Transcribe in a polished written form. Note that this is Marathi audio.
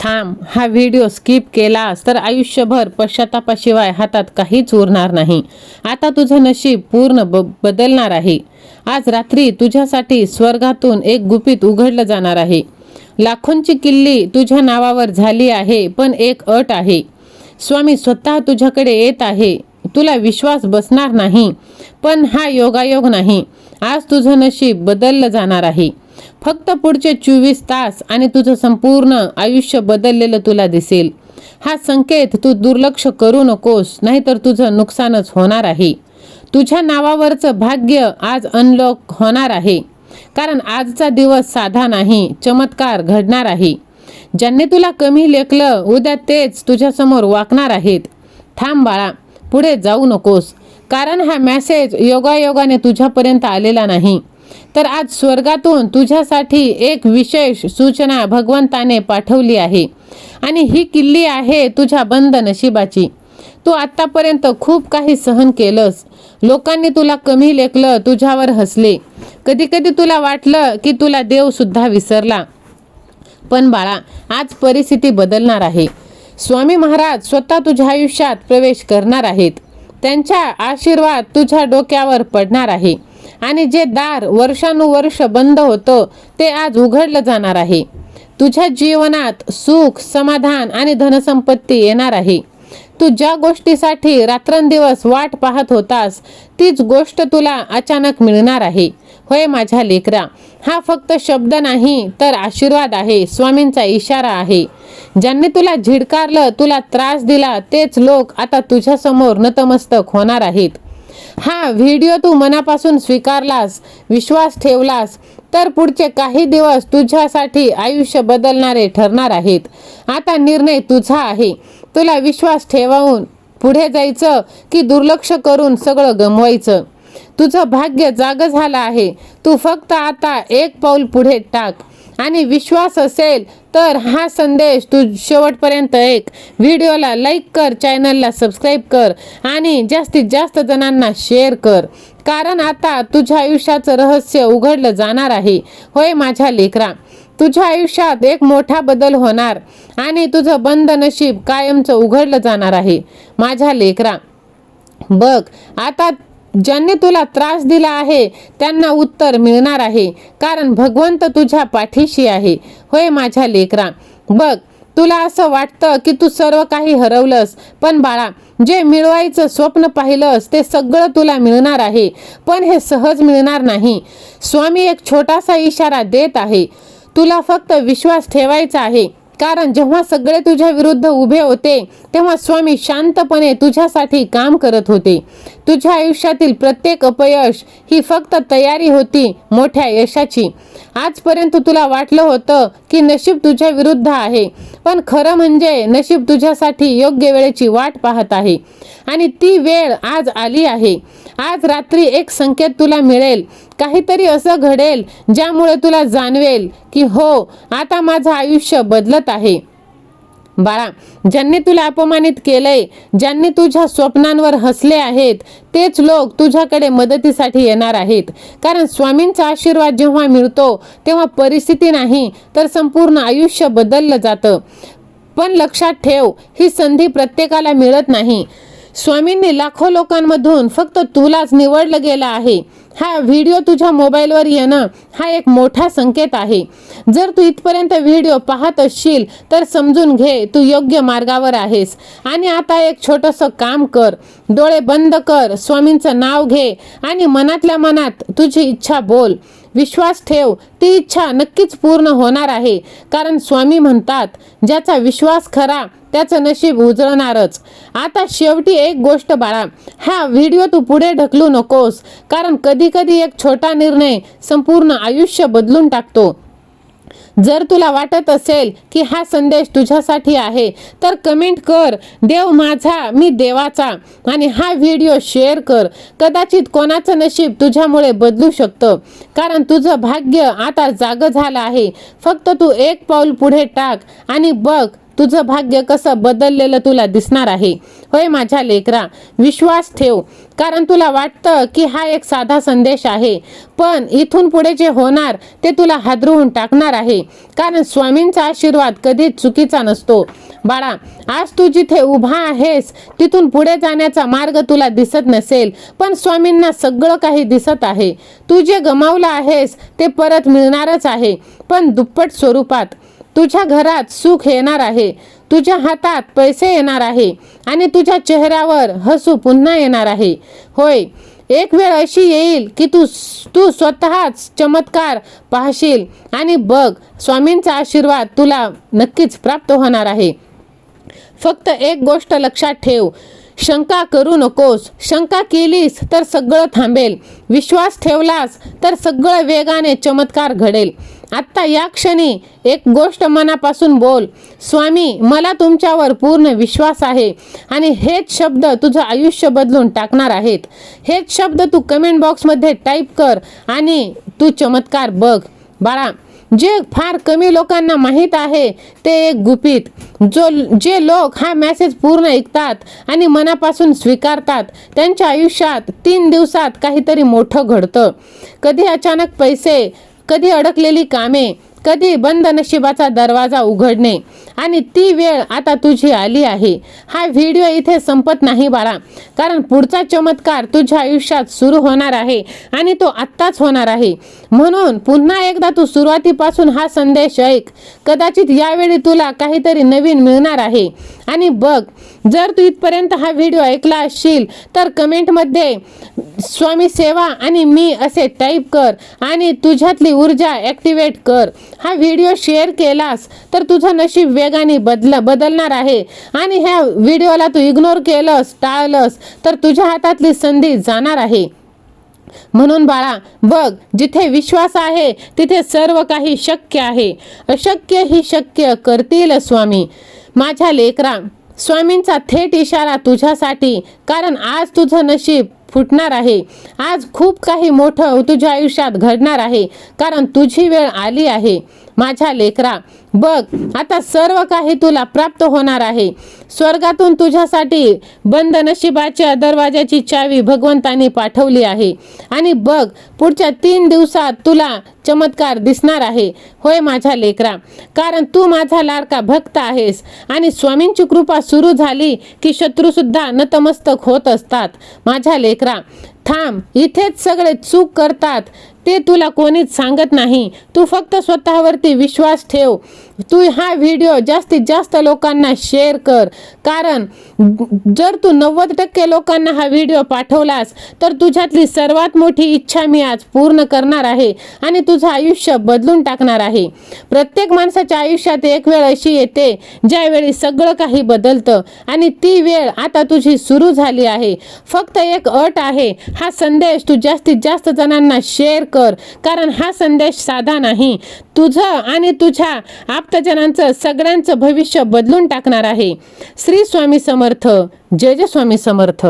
थांब, हा व्हिडिओ स्किप केलास तर आयुष्यभर पश्चातापाशिवाय हातात काहीच उरणार नाही. आता तुझं नशीब पूर्ण बदलणार आहे. आज रात्री तुझ्यासाठी स्वर्गातून एक गुपित उघडलं जाणार आहे. लाखोंची किल्ली तुझ्या नावावर झाली आहे, पण एक अट आहे. स्वामी स्वतः तुझ्याकडे येत आहे. तुला विश्वास बसणार नाही, पण हा योगायोग नाही. आज तुझं नशीब बदललं जाणार आहे. फक्त पुढचे 24 तास आणि तुझं संपूर्ण आयुष्य बदललेलं तुला दिसेल. हा संकेत तू दुर्लक्ष करू नकोस, नाहीतर तुझं नुकसानच होणार आहे. तुझ्या नावावरचं भाग्य आज अनलॉक होणार आहे, कारण आजचा दिवस साधा नाही, चमत्कार घडणार आहे. ज्यांनी तुला कमी लेखलं, उद्या तेच तुझ्यासमोर वाकणार आहेत. थांब बाळा, पुढे जाऊ नकोस, कारण हा मेसेज योगायोगाने तुझ्यापर्यंत आलेला नाही, तर आज स्वर्गातून तुझ्यासाठी एक विशेष सूचना भगवंताने पाठवली आहे. आणि ही किल्ली आहे तुझ्या बंद नशिबाची. तू आत्तापर्यंत खूप काही सहन केलंस. लोकांनी तुला कमी लेखलं, तुझ्यावर हसले. कधी कधी तुला वाटलं की तुला देव सुद्धा विसरला. पण बाळा, आज परिस्थिती बदलणार आहे. स्वामी महाराज स्वतः तुझ्या आयुष्यात प्रवेश करणार आहेत. त्यांचा आशीर्वाद तुझ्या डोक्यावर पडणार आहे. आणि जे दार वर्षानुवर्ष बंद होतं, ते आज उघडलं जाणार आहे. तुझ्या जीवनात सुख, समाधान आणि धनसंपत्ती येणार आहे. तू ज्या गोष्टीसाठी रात्रंदिवस वाट पाहत होतास, तीच गोष्ट तुला अचानक मिळणार आहे. होय माझ्या लेकरा, हा फक्त शब्द नाही तर आशीर्वाद आहे, स्वामींचा इशारा आहे. ज्यांनी तुला झिडकारलं, तुला त्रास दिला, तेच लोक आता तुझ्यासमोर नतमस्तक होणार आहेत. हा व्हिडिओ तू मनापासून स्वीकारलास, विश्वास ठेवलास, तर पुढचे काही दिवस तुझ्यासाठी आयुष्य बदलणारे ठरणार आहेत. आता निर्णय तुझा आहे. तुला विश्वास ठेवून पुढे जायचं की दुर्लक्ष करून सगळं गमवायचं. तुझं भाग्य जागं झालं आहे. तू फक्त आता एक पाऊल पुढे टाक. आणि विश्वास असेल तर हा संदेश तू शेवटपर्यंत ऐक. व्हिडिओला लाईक कर, चॅनलला सबस्क्राईब कर आणि जास्तीत जास्त जणांना शेअर कर, कारण आता तुझ्या आयुष्याचं रहस्य उघडलं जाणार आहे. होय माझ्या लेकरा, तुझ्या आयुष्यात एक मोठा बदल होणार आणि तुझं बंद नशीब कायमचं उघडलं जाणार आहे. माझ्या लेकरा, बघ आता ज्यांनी तुला त्रास दिला आहे त्यांना उत्तर मिळणार आहे, कारण भगवंत तुझ्या पाठीशी आहे. होय माझ्या लेकरा, बघ तुला असं वाटतं की तू सर्व काही हरवलंस, पण बाळा, जे मिळवायचं स्वप्न पाहिलंस ते सगळं तुला मिळणार आहे. पण हे सहज मिळणार नाही. स्वामी एक छोटासा इशारा देत आहे. तुला फक्त विश्वास ठेवायचा आहे, कारण जेव्हा सगळे तुझ्या विरुद्ध उभे होते, तेव्हा स्वामी शांतपणे तुझ्यासाठी काम करत होते. तुझ्या आयुष्यातील प्रत्येक अपयश ही फक्त तयारी होती मोठ्या यशाची. आजपर्यंत तुला वाटलं होतं की नशीब तुझ्या विरुद्ध आहे, पण खरं म्हणजे नशीब तुझ्यासाठी योग्य वेळेची वाट पाहत आहे. आणि ती वेळ आज आली आहे. आज रात्री एक संकेत तुला मिळेल. काहीतरी असं घडेल ज्यामुळे तुला जाणवेल की हो, आता माझं आयुष्य बदलत आहे. बाळा, ज्यांनी तुला अपमानित केलंय, ज्यांनी तुझ्या स्वप्नांवर हसले आहेत, तेच लोक तुझ्याकडे मदतीसाठी येणार आहेत. कारण स्वामींचा आशीर्वाद जेव्हा मिळतो, तेव्हा परिस्थिती नाही तर संपूर्ण आयुष्य बदललं जातं. पण लक्षात ठेव, ही संधी प्रत्येकाला मिळत नाही. स्वामींनी लाखो लोकांमधून फक्त तुलाच निवडलं गेलं आहे. हा व्हिडिओ तुझ्या मोबाईलवर येणं हा एक मोठा संकेत आहे. जर तू इथपर्यंत व्हिडिओ पाहत असशील तर समजून घे, तू योग्य मार्गावर आहेस. आणि आता एक छोटंसं काम कर. डोळे बंद कर, स्वामींचं नाव घे आणि मनातल्या मनात तुझी इच्छा बोल. विश्वास ठेव, ती इच्छा नक्कीच पूर्ण होणार आहे. कारण स्वामी म्हणतात, ज्याचा विश्वास खरा त्याचं नशीब उजळणारच. आता शेवटी एक गोष्ट बाळा, हा व्हिडिओ तू पुढे ढकलू नकोस, कारण कधी कधी एक छोटा निर्णय संपूर्ण आयुष्य बदलून टाकतो. जर तुला वाटत असेल की हा संदेश तुझ्यासाठी आहे, तर कमेंट कर, देव माझा, मी देवाचा, आणि हा व्हिडिओ शेअर कर. कदाचित कोणाचं नशीब तुझ्यामुळे बदलू शकतं, कारण तुझं भाग्य आता जागं झालं आहे. फक्त तू एक पाऊल पुढे टाक आणि बघ, तुझं भाग्य कसं बदललेलं तुला दिसणार आहे. होय माझ्या लेकरा, विश्वास ठेव, कारण तुला वाटतं की हा एक साधा संदेश आहे, पण इथून पुढे जे होणार ते तुला हादरवून टाकणार आहे. कारण स्वामींचा आशीर्वाद कधीच चुकीचा नसतो. बाळा, आज तू जिथे उभा आहेस तिथून पुढे जाण्याचा मार्ग तुला दिसत नसेल, पण स्वामींना सगळं काही दिसत आहे. तू जे गमावलं आहेस ते परत मिळणारच आहे, पण दुप्पट स्वरूपात. तुझ्या घरात सुख येणार आहे, तुझ्या हातात पैसे येणार आहे आणि तुझ्या चेहऱ्यावर हसू पुन्हा येणार आहे. होय, एक वेळ अशी येईल की तू स्वतःच चमत्कार पाहशील आणि बघ, स्वामींचा आशीर्वाद तुला नक्कीच प्राप्त होणार आहे. फक्त एक गोष्ट लक्षात ठेव, शंका करू नकोस. शंका केलीस तर सगळं थांबेल, विश्वास ठेवलास तर सगळं वेगाने चमत्कार घडेल. आत्ता या क्षणी एक गोष्ट मनापासून बोल, स्वामी मला तुमच्यावर पूर्ण विश्वास आहे. आणि हेच शब्द तुझं आयुष्य बदलून टाकणार आहेत. हेच शब्द तू कमेंट बॉक्समध्ये टाईप कर आणि तू चमत्कार बघ. बाळा, जे फार कमी लोकांना माहीत आहे ते एक गुपित, जे लोक हा मेसेज पूर्ण ऐकतात आणि मनापासून स्वीकारतात त्यांच्या आयुष्यात 3 दिवसात काहीतरी मोठं घडतं. कधी अचानक पैसे, कधी अडकलेली कामे, कधी बंद नशिबाचा दरवाजा उघडणे. आणि ती वेळ आता तुझी आली आहे. हा व्हिडिओ इथे संपत नाही बाळा, कारण पुढचा चमत्कार तुझ्या आयुष्यात सुरू होणार आहे आणि तो आत्ताच होणार आहे. म्हणून पुन्हा एकदा तू सुरुवातीपासून हा संदेश ऐक. कदाचित यावेळी तुला काहीतरी नवीन मिळणार आहे. आणि बघ, जर तू इथपर्यंत हा व्हिडिओ ऐकला असशील तर कमेंटमध्ये स्वामी सेवा आणि मी असे टाईप कर आणि तुझ्यातली ऊर्जा ॲक्टिवेट कर. हा व्हिडिओ शेअर केलास तर तुझं नशीब वेगाने बदलणार आहे. आणि ह्या व्हिडिओला तू इग्नोर केलंस, टाळलंस तर तुझ्या हातातली संधी जाणार आहे. म्हणून बाळा, बघ, जिथे विश्वास आहे तिथे सर्व काही शक्य आहे. अशक्य ही शक्य करतील स्वामी. माझ्या लेकरा, स्वामींचा थेट इशारा तुझ्यासाठी, कारण आज तुझं नशीब फुटणार आहे. आज खूप काही मोठं तुझ्या आयुष्यात घडणार आहे, कारण तुझी वेळ आली आहे. माझ्या लेकरा, बघ, आता सर्व काही तुला प्राप्त होणार आहे. स्वर्गातून तुझ्यासाठी बंद नशिबाच्या दरवाजाची चावी भगवंताने पाठवली आहे. आणि बघ, पुढच्या 3 दिवसात तुला चमत्कार दिसणार आहे. होय माझ्या लेकरा, कारण तू माझा लाडका भक्त आहेस. आणि स्वामींची कृपा सुरू झाली की शत्रूसुद्धा नतमस्तक होत असतात. माझ्या लेकरा, थांब, इथेच सगळे चूक करतात ते तुला कोणीच सांगत नाही. तू फक्त स्वतःवरती विश्वास ठेव. तू हा व्हिडिओ जास्तीत जास्त लोकांना शेअर कर, कारण जर तू 90% लोकांना हा व्हिडिओ पाठवलास तर तुझ्यातली सर्वात मोठी इच्छा मी आज पूर्ण करणार आहे आणि तुझं आयुष्य बदलून टाकणार आहे. प्रत्येक माणसाच्या आयुष्यात एक वेळ अशी येते ज्यावेळी सगळं काही बदलतं आणि ती वेळ आता तुझी सुरू झाली आहे. फक्त एक अट आहे, हा संदेश तू जास्तीत जास्त जणांना शेअर कर, कारण हा संदेश साधा नाही. तुझं आणि तुझ्या आप्तजनांचं सगळ्यांचं भविष्य बदलून टाकणार आहे. श्री स्वामी समर्थ. जय जय स्वामी समर्थ.